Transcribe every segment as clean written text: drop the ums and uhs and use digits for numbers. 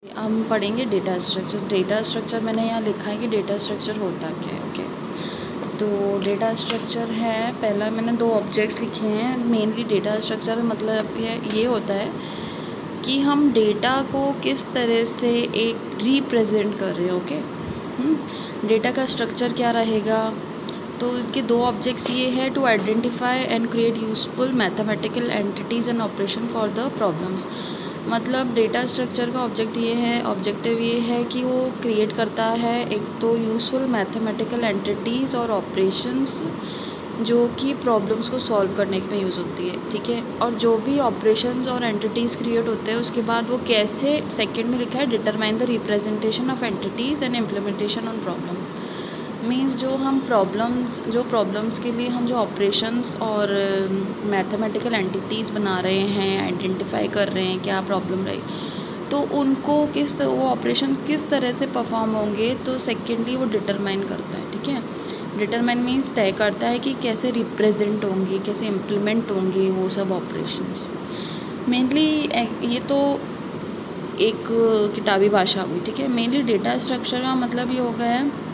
हम पढ़ेंगे data structure. Data structure मैंने यहाँ लिखा है कि डेटा स्ट्रक्चर होता क्या है। ओके, तो डेटा स्ट्रक्चर है, पहला मैंने 2 ऑब्जेक्ट्स लिखे हैं। मेनली डेटा स्ट्रक्चर मतलब ये होता है कि हम डेटा को किस तरह से एक रिप्रेजेंट कर रहे हैं। ओके, डेटा का स्ट्रक्चर क्या रहेगा, तो इसके 2 ऑब्जेक्ट्स ये है to identify and create useful mathematical entities and operation for the problems. मतलब डेटा स्ट्रक्चर का ऑब्जेक्टिव ये है कि वो क्रिएट करता है एक तो यूज़फुल मैथमेटिकल एंटिटीज़ और ऑपरेशंस जो कि प्रॉब्लम्स को सॉल्व करने में यूज़ होती है। ठीक है, और जो भी ऑपरेशंस और एंटिटीज़ क्रिएट होते हैं उसके बाद वो कैसे, सेकंड में लिखा है determine the representation of entities and implementation on problems. Means जो प्रॉब्लम्स के लिए हम जो ऑपरेशंस और मैथमेटिकल एंटिटीज़ बना रहे हैं, आइडेंटिफाई कर रहे हैं क्या प्रॉब्लम रही, तो उनको वो ऑपरेशन किस तरह से परफॉर्म होंगे, तो सेकेंडली वो डिटरमाइन करता है। ठीक है, डिटरमाइन मीन्स तय करता है कि कैसे रिप्रेजेंट होंगे, कैसे इम्प्लीमेंट होंगे वो सब ऑपरेशंस। मेनली ये तो एक किताबी भाषा हुई। ठीक है, मेनली डेटा स्ट्रक्चर का मतलब ये हो गया है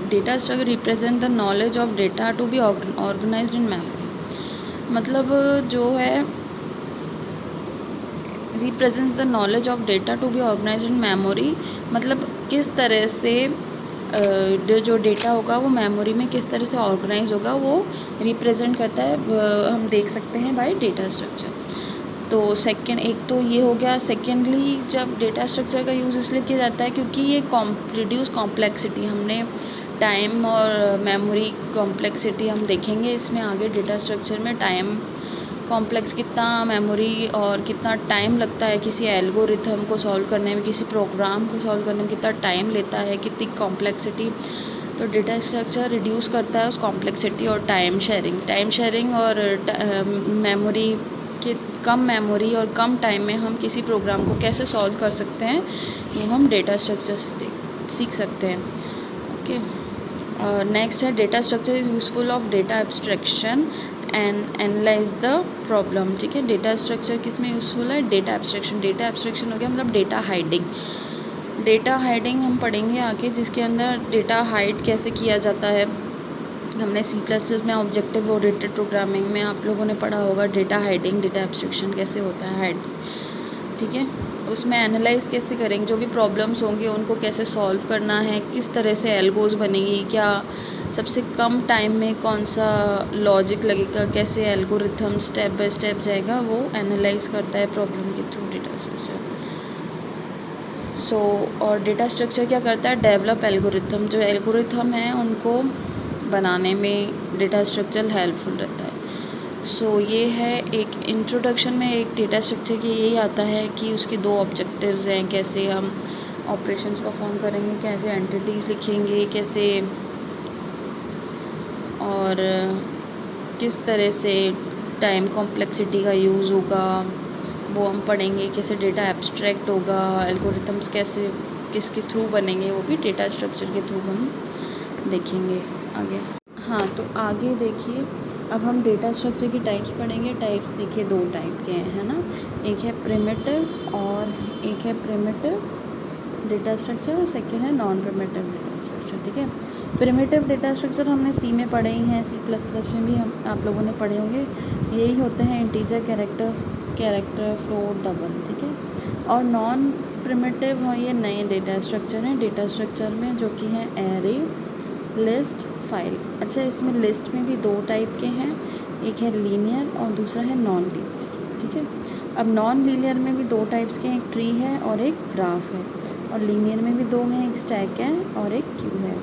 data structure represent the knowledge of data to be organised in memory. मतलब जो है represents the knowledge of data to be organised in memory, मतलब किस तरह से जो डेटा होगा वो मेमोरी में किस तरह से ऑर्गेनाइज होगा, वो रिप्रेजेंट करता है, हम देख सकते हैं बाय डेटा स्ट्रक्चर। तो एक तो ये हो गया। सेकेंडली, जब डेटा स्ट्रक्चर का यूज़ इसलिए किया जाता है क्योंकि ये रिड्यूस कॉम्प्लेक्सिटी, हमने टाइम और मेमोरी कॉम्प्लेक्सिटी हम देखेंगे इसमें आगे। डेटा स्ट्रक्चर में टाइम कॉम्प्लेक्स कितना मेमोरी और कितना टाइम लगता है किसी एल्गोरिथम को सॉल्व करने में, किसी प्रोग्राम को सॉल्व करने में कितना टाइम लेता है, कितनी कॉम्प्लेक्सिटी, तो डेटा स्ट्रक्चर रिड्यूस करता है उस कॉम्प्लेक्सिटी और टाइम शेयरिंग और मेमोरी कि कम मेमोरी और कम टाइम में हम किसी प्रोग्राम को कैसे सॉल्व कर सकते हैं, वो हम डेटा स्ट्रक्चर से सीख सकते हैं। ओके, नेक्स्ट है data structure is useful of data abstraction and analyse the problem. ठीक है, डेटा स्ट्रक्चर किस में यूज़फुल है, डेटा एब्स्ट्रैक्शन हो गया मतलब डेटा हाइडिंग हम पढ़ेंगे आगे, जिसके अंदर डेटा हाइड कैसे किया जाता है। हमने C++ में ऑब्जेक्टिव ओरिएंटेड प्रोग्रामिंग में आप लोगों ने पढ़ा होगा डेटा हाइडिंग, डेटा एब्स्ट्रैक्शन कैसे होता है हाइड। ठीक है, उसमें एनालाइज कैसे करेंगे, जो भी प्रॉब्लम्स होंगे उनको कैसे सॉल्व करना है, किस तरह से एल्गोज बनेगी, क्या सबसे कम टाइम में कौन सा लॉजिक लगेगा, कैसे एल्गोरिथम स्टेप बाय स्टेप जाएगा, वो एनालाइज करता है प्रॉब्लम के थ्रू डेटा स्ट्रक्चर। और डेटा स्ट्रक्चर क्या करता है, डेवलप एल्गोरिथम, जो एल्गोरिथम है उनको बनाने में डेटा स्ट्रक्चर हेल्पफुल रहता है। ये है एक इंट्रोडक्शन में एक डेटा स्ट्रक्चर की यही आता है कि उसके 2 ऑब्जेक्टिव्स हैं, कैसे हम ऑपरेशंस परफॉर्म करेंगे, कैसे एंटिटीज़ लिखेंगे, कैसे और किस तरह से टाइम कॉम्प्लेक्सिटी का यूज़ होगा वो हम पढ़ेंगे, कैसे डेटा एब्स्ट्रैक्ट होगा, एल्गोरिथम्स कैसे किसके थ्रू बनेंगे, वो भी डेटा स्ट्रक्चर के थ्रू हम देखेंगे आगे। हाँ, तो आगे देखिए, अब हम डेटा स्ट्रक्चर की टाइप्स पढ़ेंगे। टाइप्स देखिए 2 टाइप के हैं, है ना, एक है प्रिमिटिव और एक है प्रिमिटिव डेटा स्ट्रक्चर और सेकंड है नॉन प्रिमिटिव डेटा स्ट्रक्चर। ठीक है, प्रिमिटिव डेटा स्ट्रक्चर हमने C में पढ़े ही हैं, C++ में भी आप लोगों ने पढ़े होंगे। यही होते हैं इंटीजर, कैरेक्टर, फ्लोट, डबल। ठीक है, और नॉन प्रिमिटिव ये नए डेटा स्ट्रक्चर हैं डेटा स्ट्रक्चर में, जो कि हैं एरे, लिस्ट, फाइल। अच्छा, इसमें लिस्ट में भी 2 टाइप के हैं, एक है लीनियर और दूसरा है नॉन लीनियर। ठीक है, अब नॉन लीनियर में भी 2 टाइप्स के हैं, एक ट्री है और एक ग्राफ है, और लीनियर में भी 2 हैं, एक स्टैक है और एक क्यू है।